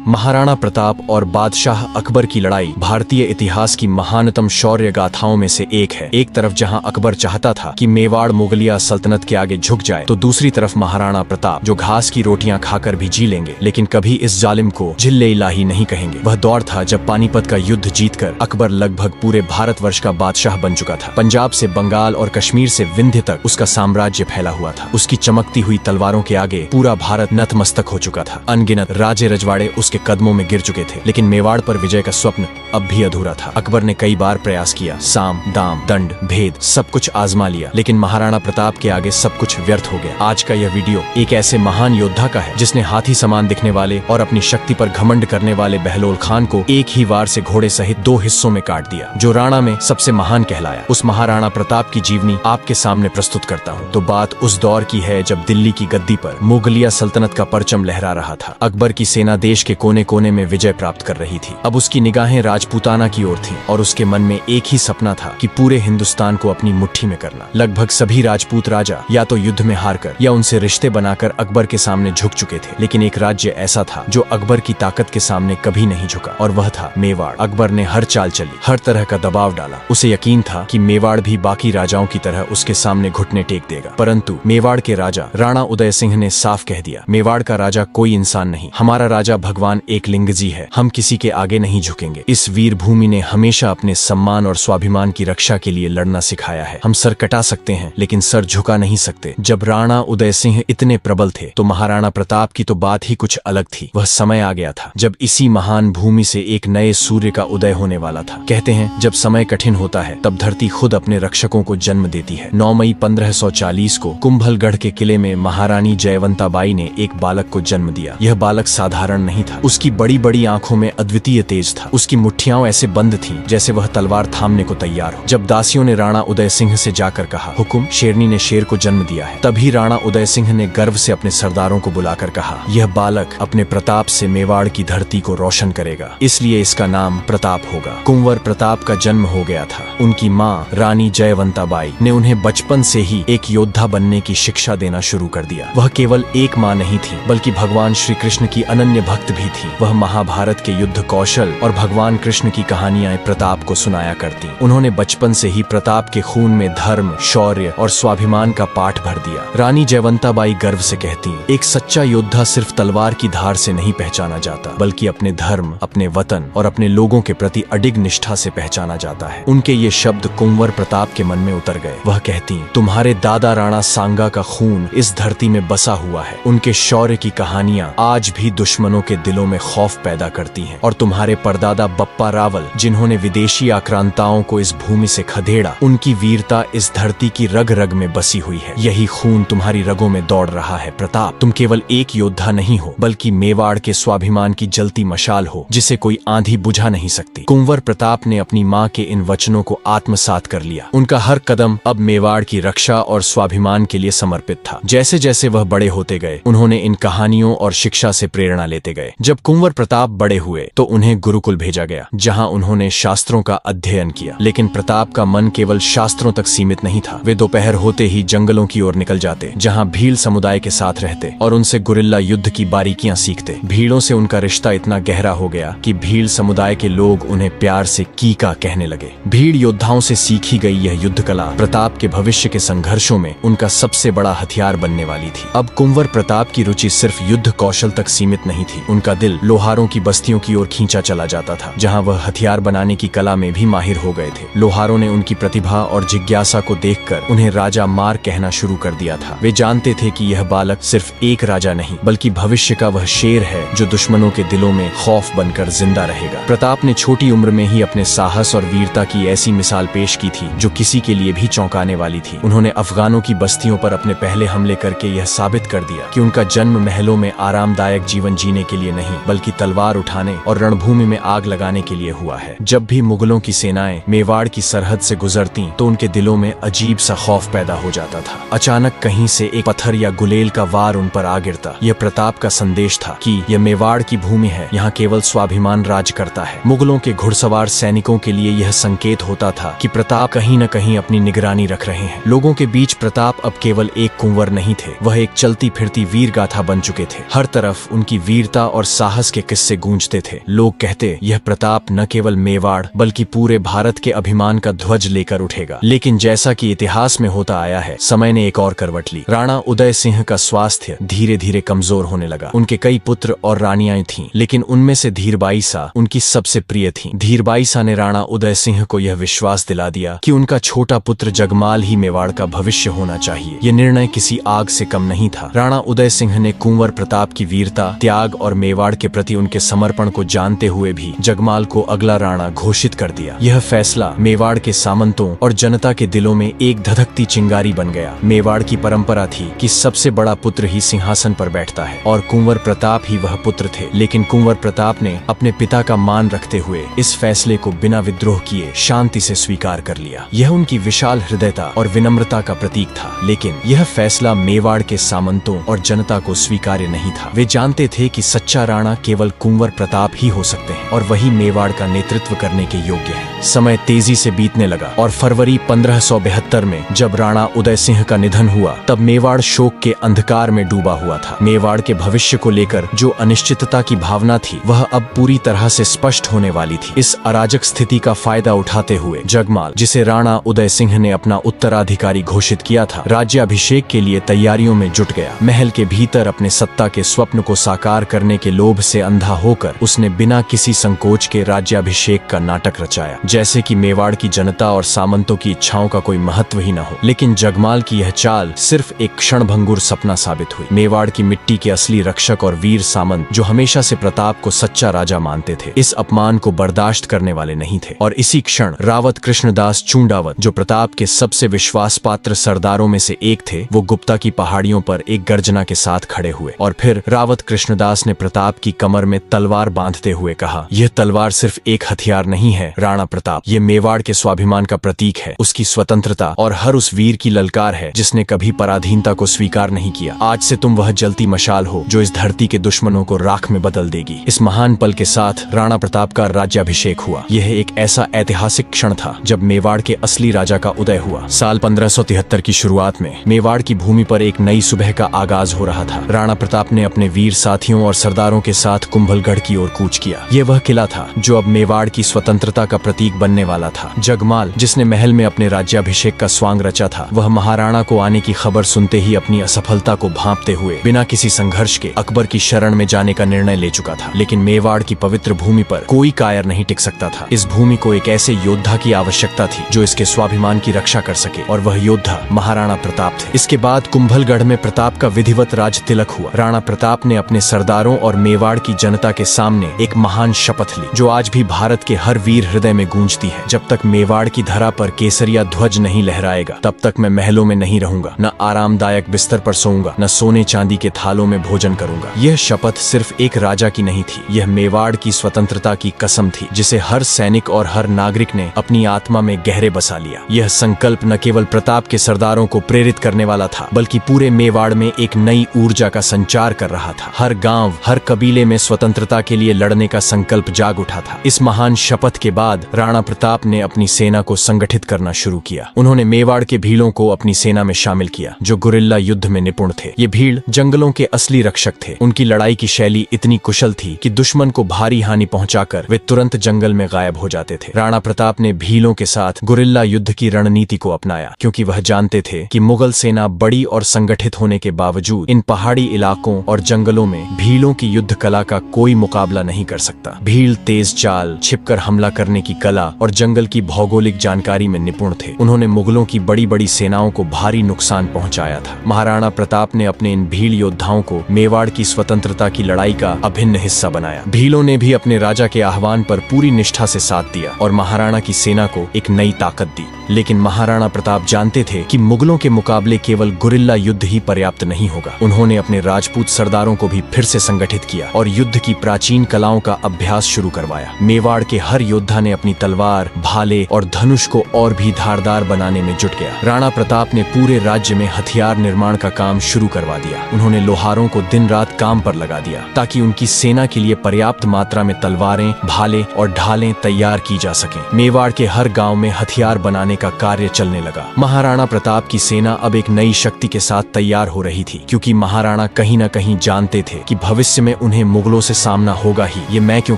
महाराणा प्रताप और बादशाह अकबर की लड़ाई भारतीय इतिहास की महानतम शौर्य गाथाओं में से एक है। एक तरफ जहां अकबर चाहता था कि मेवाड़ मुगलिया सल्तनत के आगे झुक जाए, तो दूसरी तरफ महाराणा प्रताप जो घास की रोटियां खाकर भी जी लेंगे, लेकिन कभी इस जालिम को जिल्ले इलाही नहीं कहेंगे। वह दौर था जब पानीपत का युद्ध जीतकर अकबर लगभग पूरे भारतवर्ष का बादशाह बन चुका था। पंजाब से बंगाल और कश्मीर से विंध्य तक उसका साम्राज्य फैला हुआ था। उसकी चमकती हुई तलवारों के आगे पूरा भारत नतमस्तक हो चुका था। अनगिनत राजे रजवाड़े उसके कदमों में गिर चुके थे, लेकिन मेवाड़ पर विजय का स्वप्न अब भी अधूरा था। अकबर ने कई बार प्रयास किया, साम दाम दंड भेद सब कुछ आजमा लिया, लेकिन महाराणा प्रताप के आगे सब कुछ व्यर्थ हो गया। आज का यह वीडियो एक ऐसे महान योद्धा का है जिसने हाथी समान दिखने वाले और अपनी शक्ति पर घमंड करने वाले बहलोल खान को एक ही वार से घोड़े सहित 2 हिस्सों में काट दिया। जो राणा में सबसे महान कहलाया, उस महाराणा प्रताप की जीवनी आपके सामने प्रस्तुत करता हूँ। तो बात उस दौर की है जब दिल्ली की गद्दी पर मुगलिया सल्तनत का परचम लहरा रहा था। अकबर की सेना देश के कोने कोने में विजय प्राप्त कर रही थी। अब उसकी निगाहें राजपूताना की ओर थीं और उसके मन में एक ही सपना था कि पूरे हिंदुस्तान को अपनी मुट्ठी में करना। लगभग सभी राजपूत राजा या तो युद्ध में हारकर या उनसे रिश्ते बनाकर अकबर के सामने झुक चुके थे, लेकिन एक राज्य ऐसा था जो अकबर की ताकत के सामने कभी नहीं झुका, और वह था मेवाड़। अकबर ने हर चाल चली, हर तरह का दबाव डाला। उसे यकीन था कि मेवाड़ भी बाकी राजाओं की तरह उसके सामने घुटने टेक देगा, परंतु मेवाड़ के राजा राणा उदय सिंह ने साफ कह दिया, मेवाड़ का राजा कोई इंसान नहीं, हमारा राजा भगवान एकलिंग जी है, हम किसी के आगे नहीं झुकेंगे। इस वीर भूमि ने हमेशा अपने सम्मान और स्वाभिमान की रक्षा के लिए लड़ना सिखाया है। हम सर कटा सकते हैं, लेकिन सर झुका नहीं सकते। जब राणा उदय सिंह इतने प्रबल थे, तो महाराणा प्रताप की तो बात ही कुछ अलग थी। वह समय आ गया था जब इसी महान भूमि से एक नए सूर्य का उदय होने वाला था। कहते हैं जब समय कठिन होता है, तब धरती खुद अपने रक्षकों को जन्म देती है। 9 मई 1540 को कुंभलगढ़ के किले में महारानी जयवंताबाई ने एक बालक को जन्म दिया। यह बालक साधारण नहीं था। उसकी बड़ी बड़ी आंखों में अद्वितीय तेज था। उसकी मुट्ठियां ऐसे बंद थीं जैसे वह तलवार थामने को तैयार हो। जब दासियों ने राणा उदय सिंह से जाकर कहा, हुकुम, शेरनी ने शेर को जन्म दिया है, तभी राणा उदय सिंह ने गर्व से अपने सरदारों को बुलाकर कहा, यह बालक अपने प्रताप से मेवाड़ की धरती को रोशन करेगा, इसलिए इसका नाम प्रताप होगा। कुंवर प्रताप का जन्म हो गया था। उनकी माँ रानी जयवंताबाई ने उन्हें बचपन से ही एक योद्धा बनने की शिक्षा देना शुरू कर दिया। वह केवल एक माँ नहीं थी, बल्कि भगवान श्री कृष्ण की अनन्य भक्त भी थी। वह महाभारत के युद्ध कौशल और भगवान कृष्ण की कहानियां प्रताप को सुनाया करती। उन्होंने बचपन से ही प्रताप के खून में धर्म, शौर्य और स्वाभिमान का पाठ भर दिया। रानी जयवंताबाई गर्व से कहती, एक सच्चा योद्धा सिर्फ तलवार की धार से नहीं पहचाना जाता, बल्कि अपने धर्म, अपने वतन और अपने लोगों के प्रति अडिग निष्ठा से पहचाना जाता है। उनके ये शब्द कुंवर प्रताप के मन में उतर गए। वह कहती, तुम्हारे दादा राणा सांगा का खून इस धरती में बसा हुआ है। उनके शौर्य की कहानियां आज भी दुश्मनों के दिलों में खौफ पैदा करती हैं, और तुम्हारे परदादा बप्पा रावल, जिन्होंने विदेशी आक्रांताओं को इस भूमि से खदेड़ा, उनकी वीरता इस धरती की रग रग में बसी हुई है। यही खून तुम्हारी रगों में दौड़ रहा है। प्रताप, तुम केवल एक योद्धा नहीं हो, बल्कि मेवाड़ के स्वाभिमान की जलती मशाल हो, जिसे कोई आंधी बुझा नहीं सकती। कुंवर प्रताप ने अपनी माँ के इन वचनों को आत्मसात कर लिया। उनका हर कदम अब मेवाड़ की रक्षा और स्वाभिमान के लिए समर्पित था। जैसे जैसे वह बड़े होते गए, उन्होंने इन कहानियों और शिक्षा से प्रेरणा लेते गए। जब कुंवर प्रताप बड़े हुए, तो उन्हें गुरुकुल भेजा गया, जहाँ उन्होंने शास्त्रों का अध्ययन किया। लेकिन प्रताप का मन केवल शास्त्रों तक सीमित नहीं था। वे दोपहर होते ही जंगलों की ओर निकल जाते, जहाँ भील समुदाय के साथ रहते और उनसे गुरिल्ला युद्ध की बारीकियां सीखते। भीड़ों से उनका रिश्ता इतना गहरा हो गया कि भील समुदाय के लोग उन्हें प्यार से कीका कहने लगे। भीड़ योद्धाओं से सीखी गई यह युद्ध कला प्रताप के भविष्य के संघर्षों में उनका सबसे बड़ा हथियार बनने वाली थी। अब कुंवर प्रताप की रुचि सिर्फ युद्ध कौशल तक सीमित नहीं थी। उनका दिल लोहारों की बस्तियों की ओर खींचा चला जाता था, जहाँ वह हथियार बनाने की कला में भी माहिर हो गए थे। लोहारों ने उनकी प्रतिभा और जिज्ञासा को देखकर उन्हें राजा मार कहना शुरू कर दिया था। वे जानते थे कि यह बालक सिर्फ एक राजा नहीं, बल्कि भविष्य का वह शेर है जो दुश्मनों के दिलों में खौफ बनकर जिंदा रहेगा। प्रताप ने छोटी उम्र में ही अपने साहस और वीरता की ऐसी मिसाल पेश की थी जो किसी के लिए भी चौंकाने वाली थी। उन्होंने अफगानों की बस्तियों पर अपने पहले हमले करके यह साबित कर दिया कि उनका जन्म महलों में आरामदायक जीवन जीने के लिए नहीं, बल्कि तलवार उठाने और रणभूमि में आग लगाने के लिए हुआ है। जब भी मुगलों की सेनाएं मेवाड़ की सरहद से गुजरती, तो उनके दिलों में अजीब सा खौफ पैदा हो जाता था। अचानक कहीं से एक पत्थर या गुलेल का वार उन पर आ गिरता। यह प्रताप का संदेश था कि यह मेवाड़ की भूमि है, यहाँ केवल स्वाभिमान राज करता है। मुगलों के घुड़सवार सैनिकों के लिए यह संकेत होता था कि प्रताप कहीं न कहीं अपनी निगरानी रख रहे हैं। लोगों के बीच प्रताप अब केवल एक कुंवर नहीं थे, वह एक चलती फिरती वीर गाथा बन चुके थे। हर तरफ उनकी वीरता और साहस के किस्से गूंजते थे। लोग कहते यह प्रताप न केवल मेवाड़ बल्कि पूरे भारत के अभिमान का ध्वज लेकर उठेगा। लेकिन जैसा कि इतिहास में होता आया है, समय ने एक और करवट ली। राणा उदय सिंह का स्वास्थ्य धीरे धीरे कमजोर होने लगा। उनके कई पुत्र और रानियां थीं, लेकिन उनमें से धीरबाईसा उनकी सबसे प्रिय थीं। धीरबाईसा ने राणा उदय सिंह को यह विश्वास दिला दिया कि उनका छोटा पुत्र जगमाल ही मेवाड़ का भविष्य होना चाहिए। यह निर्णय किसी आग से कम नहीं था। राणा उदय सिंह ने कुंवर प्रताप की वीरता, त्याग और मेवाड़ के प्रति उनके समर्पण को जानते हुए भी जगमाल को अगला राणा घोषित कर दिया। यह फैसला मेवाड़ के सामंतों और जनता के दिलों में एक धधकती चिंगारी बन गया। मेवाड़ की परंपरा थी कि सबसे बड़ा पुत्र ही सिंहासन पर बैठता है और कुंवर प्रताप ही वह पुत्र थे। लेकिन कुंवर प्रताप ने अपने पिता का मान रखते हुए इस फैसले को बिना विद्रोह किए शांति से स्वीकार कर लिया। यह उनकी विशाल हृदयता और विनम्रता का प्रतीक था। लेकिन यह फैसला मेवाड़ के सामंतों और जनता को स्वीकार्य नहीं था। वे जानते थे कि सच्चा राणा केवल कुंवर प्रताप ही हो सकते हैं और वही मेवाड़ का नेतृत्व करने के योग्य है। समय तेजी से बीतने लगा और फरवरी 1572 में जब राणा उदय सिंह का निधन हुआ, तब मेवाड़ शोक के अंधकार में डूबा हुआ था। मेवाड़ के भविष्य को लेकर जो अनिश्चितता की भावना थी, वह अब पूरी तरह से स्पष्ट होने वाली थी। इस अराजक स्थिति का फायदा उठाते हुए जगमाल, जिसे राणा उदय सिंह ने अपना उत्तराधिकारी घोषित किया था, राज्याभिषेक के लिए तैयारियों में जुट गया। महल के भीतर अपने सत्ता के स्वप्न को साकार करने के लोभ से अंधा होकर उसने बिना किसी संकोच के राज्याभिषेक का नाटक रचाया, जैसे कि मेवाड़ की जनता और सामंतों की इच्छाओं का कोई महत्व ही न हो। लेकिन जगमाल की यह चाल सिर्फ एक क्षणभंगुर सपना साबित हुई। मेवाड़ की मिट्टी के असली रक्षक और वीर सामंत, जो हमेशा से प्रताप को सच्चा राजा मानते थे, इस अपमान को बर्दाश्त करने वाले नहीं थे। और इसी क्षण रावत कृष्णदास चूंडावत, जो प्रताप के सबसे विश्वास पात्र सरदारों में से एक थे, वो गुप्ता की पहाड़ियों पर एक गर्जना के साथ खड़े हुए। और फिर रावत कृष्णदास ने प्रताप की कमर में तलवार बांधते हुए कहा, यह तलवार सिर्फ एक हथियार नहीं है राणा प्रताप, ये मेवाड़ के स्वाभिमान का प्रतीक है, उसकी स्वतंत्रता और हर उस वीर की ललकार है जिसने कभी पराधीनता को स्वीकार नहीं किया। आज से तुम वह जलती मशाल हो जो इस धरती के दुश्मनों को राख में बदल देगी। इस महान पल के साथ राणा प्रताप का राज्याभिषेक हुआ। यह एक ऐसा ऐतिहासिक क्षण था जब मेवाड़ के असली राजा का उदय हुआ। साल 1573 की शुरुआत में मेवाड़ की भूमि पर एक नई सुबह का आगाज हो रहा था। राणा प्रताप ने अपने वीर साथियों और सरदारों के साथ कुंभलगढ़ की ओर कूच किया। यह वह किला था जो अब मेवाड़ की स्वतंत्रता का प्रतीक बनने वाला था। जगमाल, जिसने महल में अपने राज्याभिषेक का स्वांग रचा था, वह महाराणा को आने की खबर सुनते ही अपनी असफलता को भांपते हुए बिना किसी संघर्ष के अकबर की शरण में जाने का निर्णय ले चुका था। लेकिन मेवाड़ की पवित्र भूमि पर कोई कायर नहीं टिक सकता था। इस भूमि को एक ऐसे योद्धा की आवश्यकता थी जो इसके स्वाभिमान की रक्षा कर सके, और वह योद्धा महाराणा प्रताप थे। इसके बाद कुंभलगढ़ में प्रताप का विधिवत राज तिलक हुआ। राणा प्रताप ने अपने सरदारों और मेवाड़ की जनता के सामने एक महान शपथ ली, जो आज भी भारत के हर वीर हृदय में गूंजती है। जब तक मेवाड़ की धरा पर केसरिया ध्वज नहीं लहराएगा, तब तक मैं महलों में नहीं रहूंगा, न आरामदायक बिस्तर पर सोऊंगा, न सोने चांदी के थालों में भोजन करूंगा। यह शपथ सिर्फ एक राजा की नहीं थी, यह मेवाड़ की स्वतंत्रता की कसम थी, जिसे हर सैनिक और हर नागरिक ने अपनी आत्मा में गहरे बसा लिया। यह संकल्प न केवल प्रताप के सरदारों को प्रेरित करने वाला था, बल्कि पूरे मेवाड़ में एक नई ऊर्जा का संचार कर रहा था। हर गांव, हर कबीले में स्वतंत्रता के लिए लड़ने का संकल्प जाग उठा था। इस महान शपथ के बाद राणा प्रताप ने अपनी सेना को संगठित करना शुरू किया। उन्होंने मेवाड़ के भीलों को अपनी सेना में शामिल किया, जो गुरिल्ला युद्ध में निपुण थे। ये भीड़ जंगलों के असली रक्षक थे। उनकी लड़ाई की शैली इतनी कुशल थी कि दुश्मन को भारी हानि पहुंचाकर वे तुरंत जंगल में गायब हो जाते थे। राणा प्रताप ने भीलों के साथ गुरिल्ला युद्ध की रणनीति को अपनाया, क्योंकि वह जानते थे कि मुगल सेना बड़ी और संगठित होने के बावजूद इन पहाड़ी इलाकों और जंगलों में भीलों की युद्ध कला का कोई मुकाबला नहीं कर सकता। भील तेज चाल, छिपकर हमला करने की कला और जंगल की भौगोलिक जानकारी में निपुण थे। उन्होंने मुगलों की बड़ी बड़ी सेनाओं को भारी नुकसान पहुंचाया था। महाराणा प्रताप ने अपने इन भील योद्धाओं को मेवाड़ की स्वतंत्रता की लड़ाई का अभिन्न हिस्सा बनाया। भीलों ने भी अपने राजा के आह्वान पर पूरी निष्ठा से साथ दिया और महाराणा की सेना को एक नई ताकत दी। लेकिन महाराणा प्रताप जानते थे कि मुगलों के मुकाबले केवल गुरिल्ला युद्ध ही पर्याप्त नहीं होगा। उन्होंने अपने राजपूत सरदारों को भी फिर से संगठित किया और युद्ध की प्राचीन कलाओं का अभ्यास शुरू करवाया। मेवाड़ के हर योद्धा ने अपनी तलवार, भाले और धनुष को और भी धारदार बनाने में जुट गया। राणा प्रताप ने पूरे राज्य में हथियार निर्माण का काम शुरू करवा दिया। उन्होंने लोहारों को दिन रात काम पर लगा दिया, ताकि उनकी सेना के लिए पर्याप्त मात्रा में तलवारें, भाले और ढालें तैयार की जा सकें। मेवाड़ के हर गांव में हथियार बनाने का कार्य चलने लगा। महाराणा प्रताप की सेना अब एक नई शक्ति के साथ तैयार हो रही थी, क्योंकि महाराणा कहीं न कहीं जानते थे कि भविष्य में उन्हें मुगलों से सामना होगा ही। ये मैं क्यों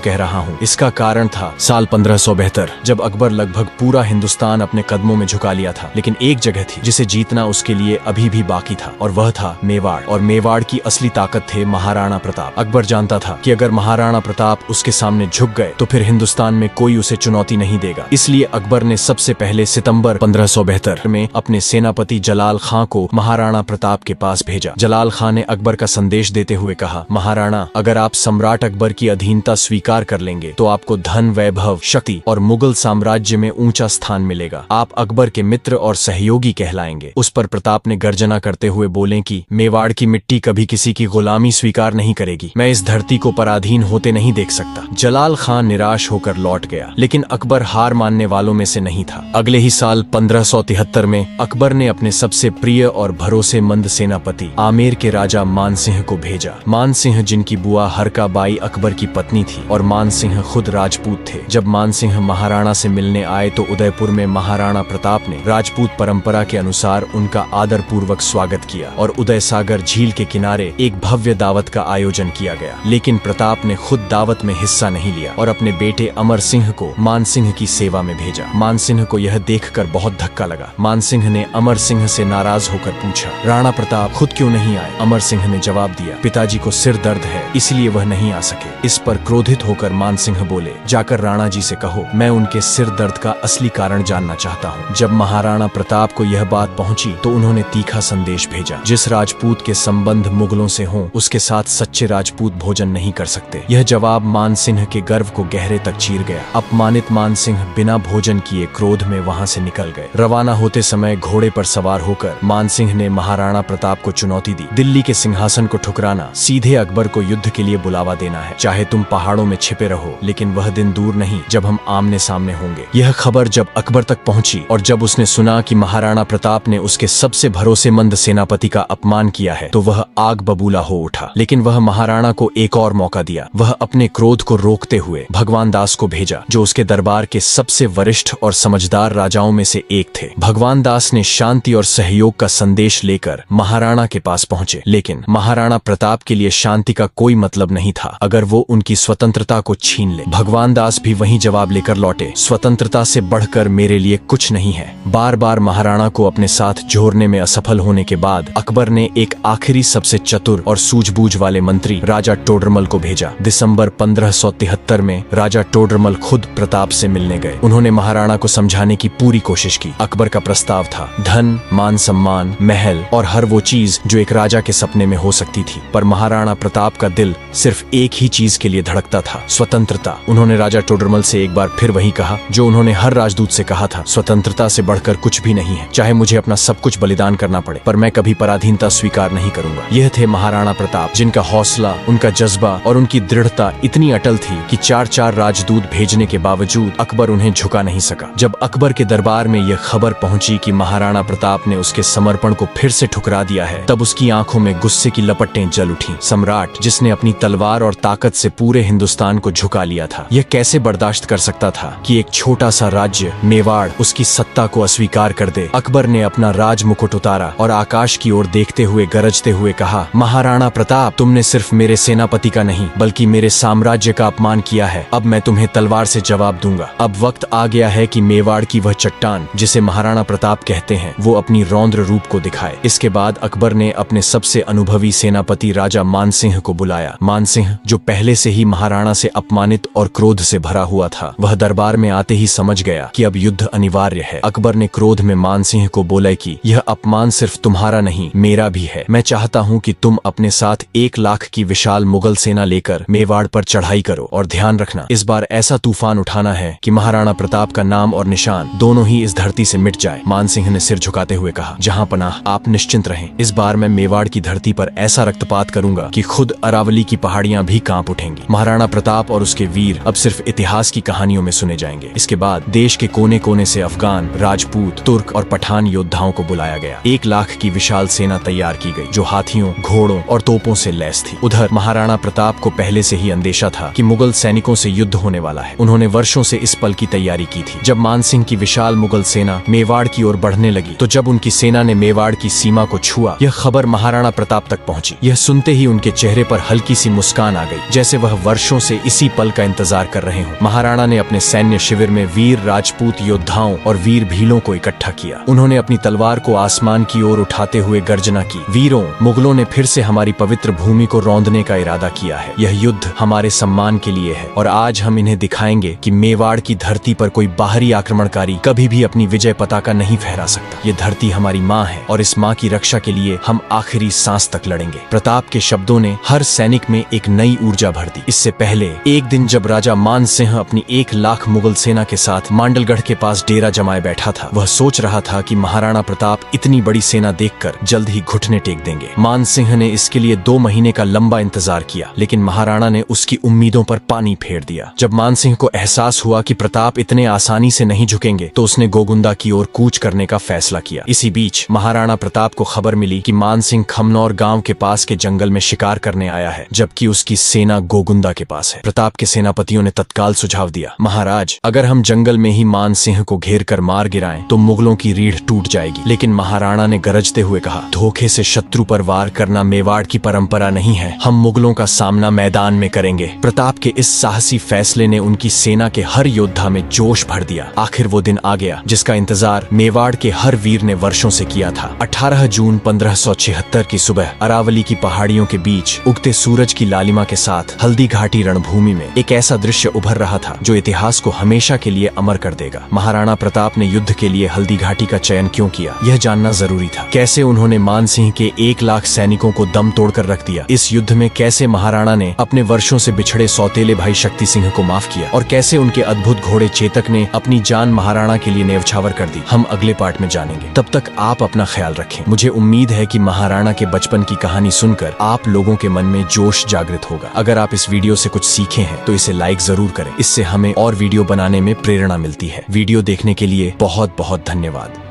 कह रहा हूँ? इसका कारण था साल 1572, जब अकबर लगभग पूरा हिंदुस्तान अपने कदमों में झुका लिया था, लेकिन एक जगह थी जिसे जीतना उसके लिए अभी भी बाकी था, और वह था मेवाड़। और मेवाड़ की असली ताकत थे महाराणा प्रताप। अकबर जानता था कि अगर महाराणा प्रताप उसके सामने झुक गए तो फिर हिंदुस्तान में कोई उसे चुनौती नहीं देगा। इसलिए अकबर ने सबसे पहले सितंबर 1572 में अपने सेनापति जलाल खां को महाराणा प्रताप के पास भेजा। जलाल खां ने अकबर का संदेश देते हुए कहा, महाराणा, अगर आप सम्राट अकबर की अधीनता स्वीकार कर लेंगे तो आपको धन, वैभव, शक्ति और मुगल साम्राज्य में ऊंचा स्थान मिलेगा। आप अकबर के मित्र और सहयोगी कहलाएंगे। उस पर प्रताप ने गर्जना करते हुए बोले कि मेवाड़ की मिट्टी कभी किसी की गुलामी स्वीकार नहीं करेगी। मैं इस धरती को पराधीन होते नहीं देख सकता। जलाल खां निराश होकर लौट गया, लेकिन अकबर हार मानने वालों में से नहीं था। अगले ही साल 1573 में अकबर ने अपने सबसे प्रिय और भरोसेमंद सेनापति आमेर के राजा मानसिंह को भेजा। मानसिंह, जिनकी बुआ हरका बाई अकबर की पत्नी थी, और मानसिंह खुद राजपूत थे। जब मानसिंह महाराणा से मिलने आए तो उदयपुर में महाराणा प्रताप ने राजपूत परंपरा के अनुसार उनका आदर पूर्वक स्वागत किया और उदय सागर झील के किनारे एक भव्य दावत का आयोजन किया गया। लेकिन प्रताप ने खुद दावत में हिस्सा नहीं लिया और अपने बेटे अमर सिंह को मानसिंह की सेवा में भेजा। मानसिंह को यह देखकर बहुत धक्का लगा। मानसिंह ने अमर सिंह से नाराज होकर पूछा, राणा प्रताप खुद क्यों नहीं आए? अमर सिंह ने जवाब दिया, पिताजी को सिर दर्द है, इसलिए वह नहीं आ सके। इस पर क्रोधित होकर मानसिंह बोले, जाकर राणा जी से कहो, मैं उनके सिर दर्द का असली कारण जानना चाहता हूँ। जब महाराणा प्रताप को यह बात पहुंची तो उन्होंने तीखा संदेश भेजा, जिस राजपूत के संबंध मुगलों से हों उसके साथ सच्चे राजपूत भोजन नहीं कर सकते। यह जवाब मानसिंह के गर्व को गहरे तक चीर गया। अपमानित मानसिंह बिना भोजन किए क्रोध में वहां से निकल गए। रवाना होते समय घोड़े पर सवार होकर मानसिंह ने महाराणा प्रताप को चुनौती दी, दिल्ली के सिंहासन को ठुकराना, सीधे अकबर को युद्ध के लिए बुलावा देना है। चाहे तुम पहाड़ों में छिपे रहो, लेकिन वह दिन दूर नहीं जब हम आमने सामने होंगे। यह खबर जब अकबर तक पहुंची और जब उसने सुना कि महाराणा प्रताप ने उसके सबसे भरोसेमंद सेनापति का अपमान किया है तो वह आग बबूला हो उठा। लेकिन वह महाराणा को एक और मौका दिया। वह अपने क्रोध को रोकते हुए भगवान दास को भेजा, जो उसके दरबार के सबसे वरिष्ठ और समझदार राजाओं में से एक थे। भगवान दास ने शांति और सहयोग का संदेश लेकर महाराणा के पास पहुंचे, लेकिन महाराणा प्रताप के लिए शांति का कोई मतलब नहीं था अगर वो उनकी स्वतंत्रता को छीन ले। भगवान दास भी वही जवाब लेकर लौटे, स्वतंत्रता से बढ़कर मेरे लिए कुछ नहीं है। बार बार महाराणा को अपने साथ जोड़ने में असफल होने के बाद अकबर ने एक आखिरी सबसे चतुर और सूझबूझ वाले मंत्री राजा टोडरमल को भेजा। दिसंबर 1573 में राजा टोडरमल खुद प्रताप से मिलने गए। उन्होंने महाराणा को समझाने की पूरी कोशिश की। अकबर का प्रस्ताव था धन, मान सम्मान, महल और हर वो चीज जो एक राजा के सपने में हो सकती थी, पर महाराणा प्रताप का दिल सिर्फ एक ही चीज के लिए धड़कता था, स्वतंत्रता। उन्होंने राजा टोडरमल से एक बार फिर वही कहा जो उन्होंने हर राजदूत से कहा था, स्वतंत्रता से बढ़कर कुछ भी नहीं है, चाहे मुझे अपना सब कुछ बलिदान करना पड़े, पर मैं कभी पराधीनता स्वीकार नहीं करूंगा। यह थे महाराणा प्रताप, जिनका हौसला, उनका जज्बा और उनकी दृढ़ता इतनी अटल थी कि 4-4 राजदूत भेजने के बावजूद अकबर उन्हें झुका नहीं सका। जब अकबर के दरबार में यह खबर पहुंची कि महाराणा प्रताप ने उसके समर्पण को फिर से ठुकरा दिया है, तब उसकी आंखों में गुस्से की लपटें जल उठी। सम्राट जिसने अपनी तलवार और ताकत से पूरे हिंदुस्तान को झुका लिया था, यह कैसे बर्दाश्त कर सकता था कि एक छोटा सा राज्य मेवाड़ उसकी सत्ता को अस्वीकार कर दे। अकबर ने अपना राज मुकुट उतारा और आकाश की ओर देखते हुए गरजते हुए कहा, महाराणा प्रताप, तुमने सिर्फ मेरे सेनापति का नहीं बल्कि मेरे साम्राज्य का अपमान किया है। अब मैं तुम्हें तलवार से जवाब दूंगा। अब वक्त आ गया है कि मेवाड़ की वह चट्टान जिसे महाराणा प्रताप कहते हैं, वो अपनी रौद्र रूप को दिखाए। इसके बाद अकबर ने अपने सबसे अनुभवी सेनापति राजा मानसिंह को बुलाया। मानसिंह, जो पहले से ही महाराणा से अपमानित और क्रोध से भरा हुआ था, वह दरबार में आते ही समझ गया कि अब युद्ध अनिवार्य है। अकबर ने क्रोध में मानसिंह को बोला कि यह अपमान सिर्फ तुम्हारा नहीं, मेरा भी है। मैं चाहता हूं कि तुम अपने साथ 1 लाख की विशाल मुगल सेना लेकर मेवाड़ पर चढ़ाई करो, और ध्यान रखना, इस बार ऐसा तूफान उठाना है कि महाराणा प्रताप का नाम और निशान दोनों ही इस धरती से मिट जाए। मानसिंह ने सिर झुकाते हुए कहा, जहां पनाह, आप निश्चिंत रहें। इस बार मैं मेवाड़ की धरती पर ऐसा रक्तपात करूंगा कि खुद अरावली की पहाड़ियां भी कांप उठेंगी। महाराणा प्रताप और उसके वीर अब सिर्फ इतिहास की कहानियों में सुने जाएंगे। इसके बाद देश के कोने कोने से अफगान, राजपूत, तुर्क और पठान योद्धाओं को बुलाया गया। 1 लाख की विशाल सेना तैयार की गई, जो हाथियों, घोड़ों और तोपों से लैस थी। उधर महाराणा प्रताप को पहले से ही अंदेशा था कि मुगल सैनिकों से युद्ध होने वाला है। उन्होंने वर्षों से इस पल की तैयारी की थी। जब मानसिंह की विशाल मुगल सेना मेवाड़ की ओर बढ़ने लगी, तो जब उनकी सेना ने मेवाड़ की सीमा को छुआ, यह खबर महाराणा प्रताप तक पहुंची। यह सुनते ही उनके चेहरे पर हल्की सी मुस्कान आ गई, जैसे वह वर्षों से इसी पल का इंतजार कर रहे हों। महाराणा ने अपने सैन्य शिविर में वीर राजपूत योद्धाओं और वीर भीलों को इकट्ठा किया। उन्होंने अपनी तलवार को आसमान की ओर उठाते हुए गर्जना की, वीरों, मुगलों ने फिर से हमारी पवित्र भूमि को रौंदने का इरादा किया है। यह युद्ध हमारे सम्मान के लिए है और आज हम इन्हें दिखाएंगे कि मेवाड़ की धरती पर कोई बाहरी आक्रमणकारी कभी भी अपनी विजय पताका नहीं फहरा सकता। ये धरती हमारी माँ है और इस माँ की रक्षा के लिए हम आखिरी सांस तक लड़ेंगे। प्रताप के शब्दों ने हर सैनिक में एक नई ऊर्जा भर दी। इससे पहले एक दिन जब राजा मान सिंह अपनी 1 लाख मुगल सेना के साथ मांडलगढ़ के पास डेरा जमाए बैठा था, वह सोच रहा था कि महाराणा प्रताप इतनी बड़ी सेना देखकर जल्द ही घुटने टेक देंगे। मान सिंह ने इसके लिए 2 महीने का लंबा इंतजार किया, लेकिन महाराणा ने उसकी उम्मीदों पर पानी फेर दिया। जब मान सिंह को एहसास हुआ कि प्रताप इतने आसानी से नहीं झुकेंगे, तो उसने गोगुंदा की ओर कूच करने का फैसला किया। इसी बीच महाराणा प्रताप को खबर मिली कि मान सिंह खमनौर गांव के पास के जंगल में शिकार करने आया है, जबकि उसकी सेना गोगुंदा के पास है। प्रताप के सेनापतियों ने तत्काल सुझाव दिया, महाराज, अगर हम जंगल में ही मान सिंह को घेर कर मार गिराएं तो मुगलों की रीढ़ टूट जाएगी। लेकिन महाराणा ने गरजते हुए कहा, धोखे से शत्रु पर वार करना मेवाड़ की परंपरा नहीं है। हम मुगलों का सामना मैदान में करेंगे। प्रताप के इस साहसी फैसले ने उनकी सेना के हर योद्धा में जोश भर दिया। आखिर वो दिन आ गया जिसका इंतजार मेवाड़ के हर वीर ने वर्षों से किया था। 18 जून 1576 की सुबह अरावली की पहाड़ियों के बीच उगते सूरज की लालिमा के साथ हल्दी घाटी रणभूमि में एक ऐसा दृश्य उभर रहा था जो इतिहास को हमेशा के लिए अमर कर देगा। महाराणा प्रताप ने युद्ध के लिए हल्दी घाटी का चयन क्यों किया, यह जानना जरूरी था। कैसे उन्होंने मान सिंह के 1 लाख सैनिकों को दम तोड़कर रख दिया। इस युद्ध में कैसे महाराणा ने अपने वर्षों से बिछड़े सौतेले भाई शक्ति सिंह को माफ किया और कैसे उनके अद्भुत घोड़े चेतक ने अपनी जान महाराणा के लिए न्यौछावर कर दी, हम अगले पार्ट में जानेंगे। तब तक आप अपना ख्याल रखें। मुझे उम्मीद है कि महाराणा के बचपन की कहानी सुनकर आप लोगों के मन में जोश जागृत होगा। अगर आप इस वीडियो से कुछ सीखे हैं तो इसे लाइक जरूर करें, इससे हमें और वीडियो बनाने में प्रेरणा मिलती है। वीडियो देखने के लिए बहुत बहुत धन्यवाद।